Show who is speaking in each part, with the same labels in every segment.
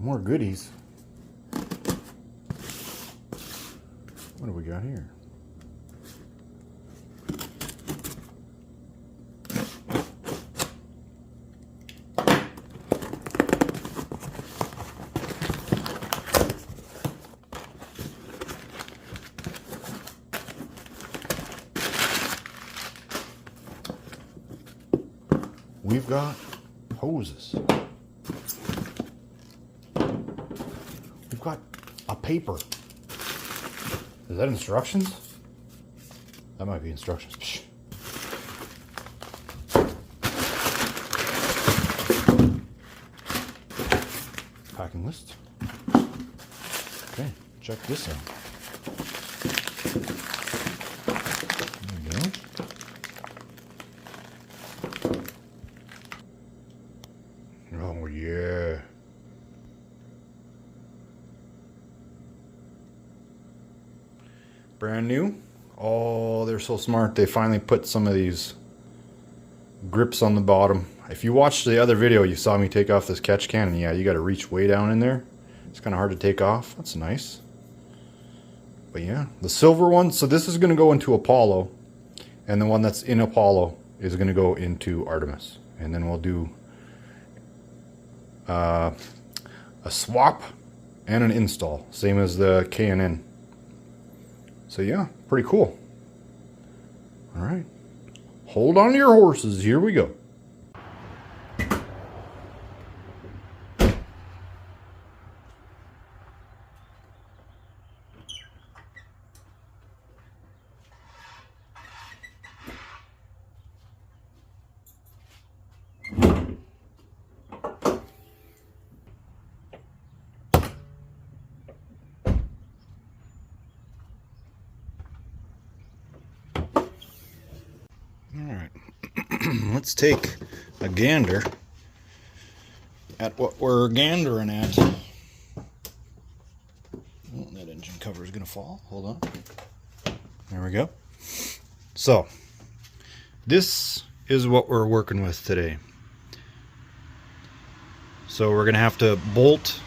Speaker 1: More goodies. What do we got here? We've got hoses. We've got a paper. Is that instructions? That might be instructions. Psh. Packing list. Okay, check this out. There we go. Oh yeah. Brand new. Oh, they're so smart. They finally put some of these grips on the bottom. If you watched the other video, you saw me take off this catch can, and yeah, you got to reach way down in there. It's kind of hard to take off. That's nice. But yeah, the silver one. So this is going to go into Apollo, and the one that's in Apollo is going to go into Artemis, and then we'll do a swap and an install, same as the K&N. So yeah, pretty cool. All right, hold on to your horses. Here we go. Alright, let's take a gander at what we're gandering at. Oh, that engine cover is going to fall. Hold on. There we go. So, this is what we're working with today. So we're going to have to bolt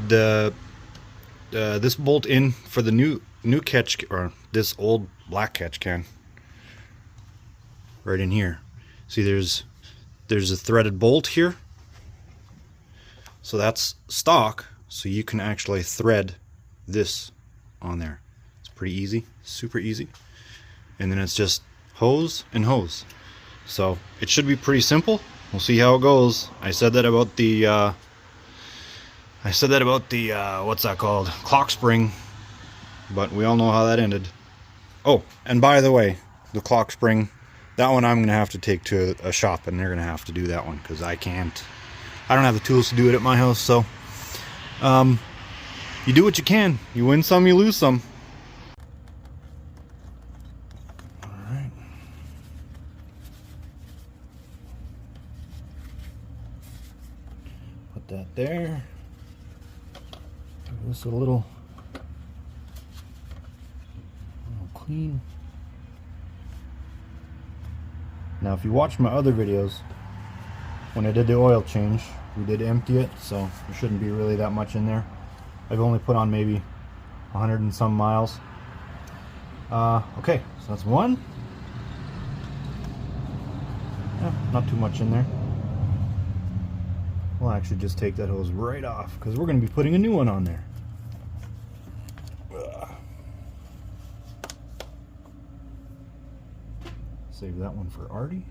Speaker 1: the this bolt in for the new catch, or this old black catch can. Right in here. See, there's a threaded bolt here. So that's stock, so you can actually thread this on there. It's pretty easy, super easy. And then it's just hose and hose. So it should be pretty simple. We'll see how it goes. I said that about the what's that called? Clock spring. But we all know how that ended. Oh, and by the way, the clock spring, that one I'm going to have to take to a shop, and they're going to have to do that one because I don't have the tools to do it at my house. So you do what you can. You win some, you lose some. All right. Put that there. Give this a little clean. Now, if you watch my other videos, when I did the oil change, we did empty it, so there shouldn't be really that much in there. I've only put on maybe 100 and some miles. Okay, so that's one. Yeah, not too much in there. We'll actually just take that hose right off, because we're going to be putting a new one on there. Save that one for Artie.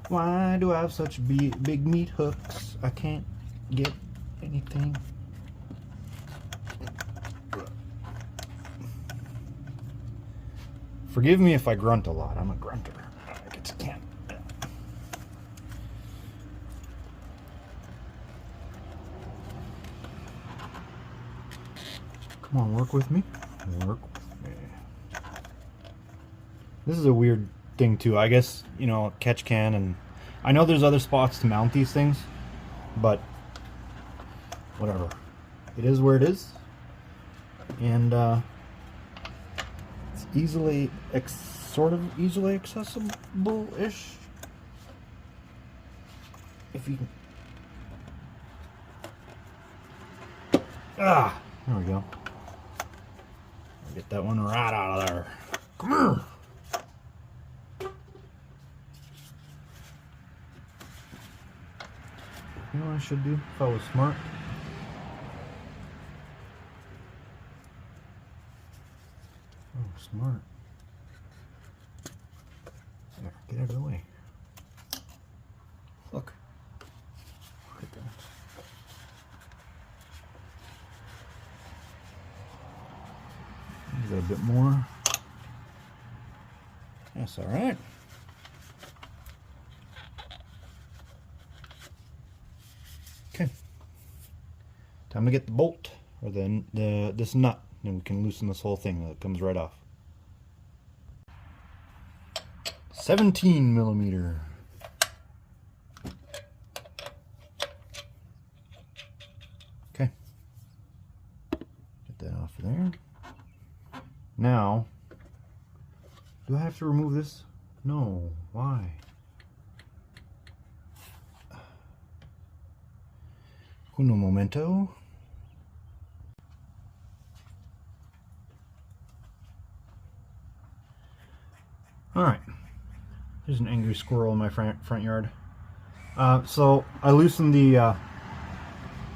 Speaker 1: Why do I have such big meat hooks? I can't get anything. Forgive me if I grunt a lot. I'm a grunter. I just can't. Come on, work with me. Work with me. This is a weird thing too. I guess, you know, catch can, and I know there's other spots to mount these things, but whatever. It is where it is. and it's easily, sort of easily accessible-ish. If you can. There we go. Get that one right out of there. Come here. You know what I should do if I was smart? Oh, smart. There, get out of the way. Look. Look at that. Got a bit more. That's all right. Okay. Time to get the bolt or this nut, then we can loosen this whole thing. That comes right off. 17 millimeter. Okay. Get that off of there. Now, do I have to remove this? No. Why? Uno momento. Alright. There's an angry squirrel in my front yard. So I loosened the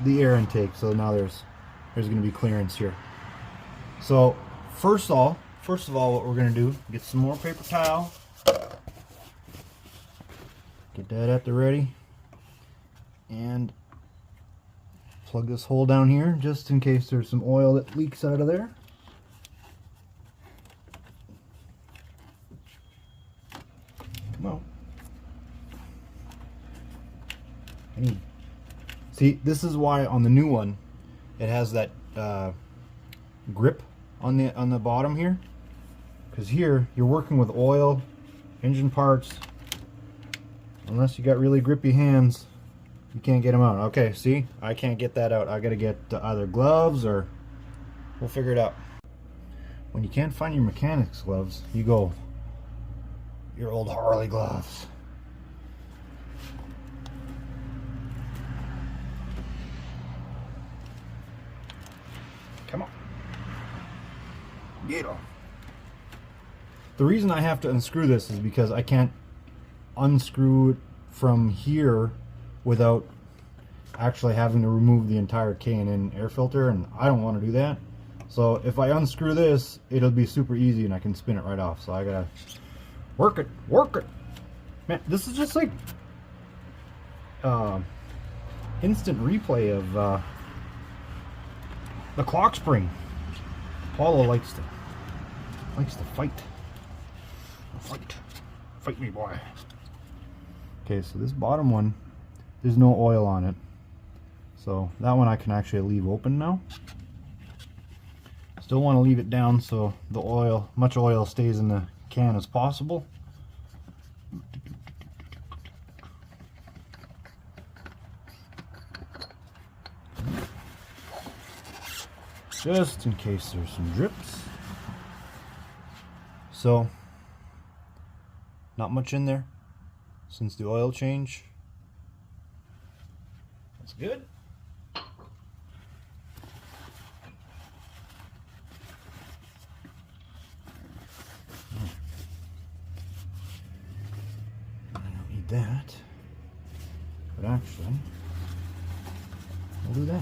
Speaker 1: air intake, so now there's going to be clearance here. So first of all, what we're going to do, get some more paper towel. Get that at the ready. And plug this hole down here, just in case there's some oil that leaks out of there. Come on. See, this is why on the new one, it has that grip on the bottom here, because here you're working with oil, engine parts. Unless you got really grippy hands, you can't get them out. Okay, see, I can't get that out. I gotta get either gloves, or we'll figure it out. When you can't find your mechanic's gloves, you go your old Harley gloves. Come on. Get on. The reason I have to unscrew this is because I can't unscrew it from here without actually having to remove the entire K&N air filter, and I don't want to do that. So if I unscrew this, it'll be super easy and I can spin it right off. So I gotta work it. Man, this is just like instant replay of the clock spring. Paulo likes to fight. Fight me, boy. Okay, so this bottom one, there's no oil on it. So that one I can actually leave open now. Still want to leave it down so the oil, much oil stays in the can as possible. Just in case there's some drips. So, not much in there since the oil change. That's good. I don't need that, but actually, I'll do that.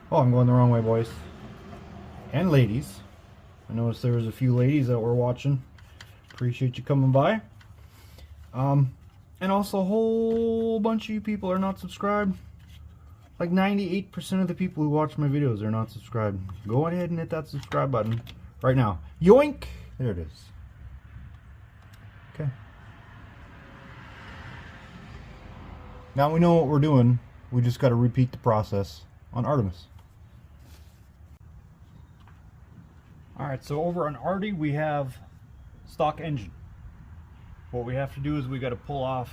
Speaker 1: Oh, I'm going the wrong way, boys and ladies. I noticed there was a few ladies that were watching. Appreciate you coming by. And also a whole bunch of you people are not subscribed. Like 98% of the people who watch my videos are not subscribed. Go ahead and hit that subscribe button right now. Yoink! There it is. Okay. Now we know what we're doing. We just got to repeat the process on Artemis. Alright, so over on Artie we have stock engine. What we have to do is we got to pull off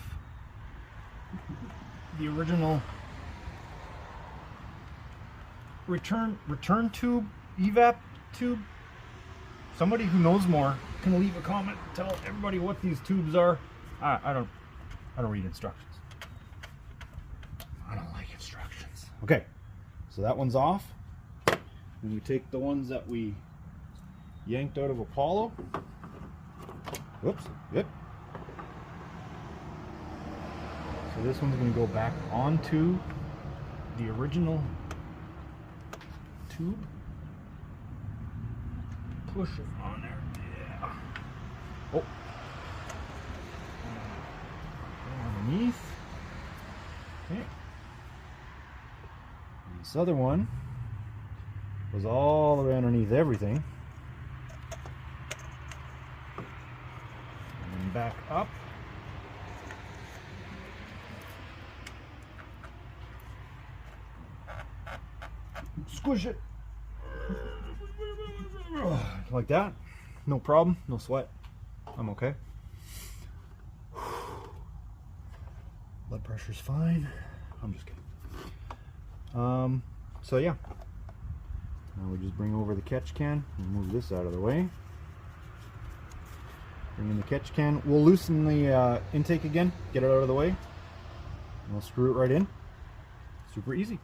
Speaker 1: the original return tube, evap tube. Somebody who knows more can leave a comment, tell everybody what these tubes are. I don't read instructions. I don't like instructions. Okay, so that one's off. And we take the ones that we yanked out of Apollo. Whoops, yep. So this one's going to go back onto the original tube. Push it on there. Yeah. Oh. Underneath. Okay. And this other one was all the way underneath everything. And back up. Squish it. Like that. No problem. No sweat. I'm okay. Blood pressure's fine. I'm just kidding. So yeah. Now we just bring over the catch can and move this out of the way. Bring in the catch can. We'll loosen the intake again. Get it out of the way. And we'll screw it right in. Super easy.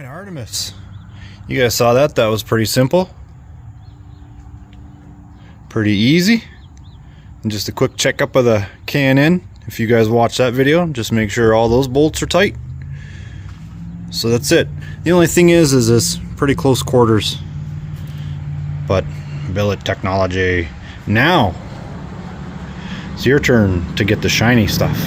Speaker 1: Artemis. You guys saw that? That was pretty simple. Pretty easy. And just a quick checkup of the K&N. If you guys watch that video, just make sure all those bolts are tight. So that's it. The only thing is this pretty close quarters. But billet technology. Now it's your turn to get the shiny stuff.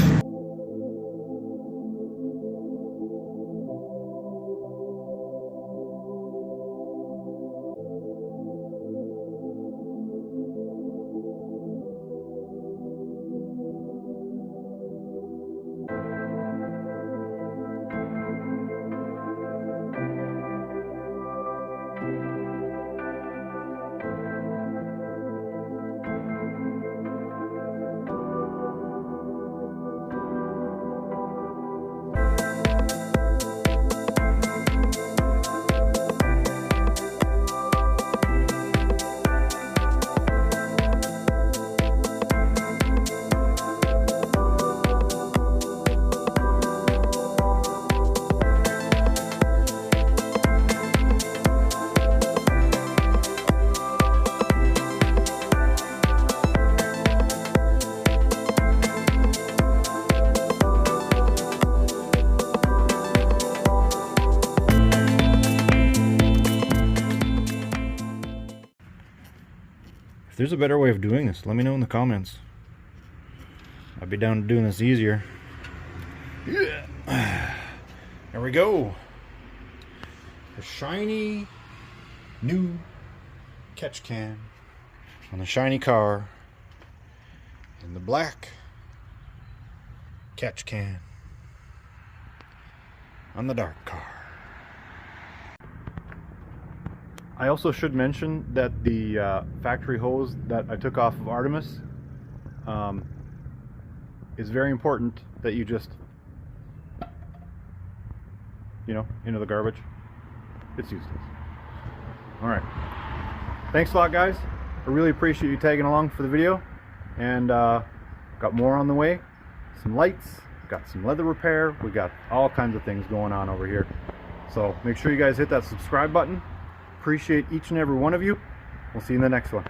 Speaker 1: there's a better way of doing this, let me know in the comments. I'd be down to doing this easier. Yeah. There we go. The shiny new catch can on the shiny car in the black catch can on the dark car. I also should mention that the factory hose that I took off of Artemis is very important that you just, you know, into the garbage. It's useless. Alright. Thanks a lot, guys. I really appreciate you tagging along for the video. And got more on the way. Some lights, got some leather repair. We got all kinds of things going on over here. So make sure you guys hit that subscribe button. Appreciate each and every one of you. We'll see you in the next one.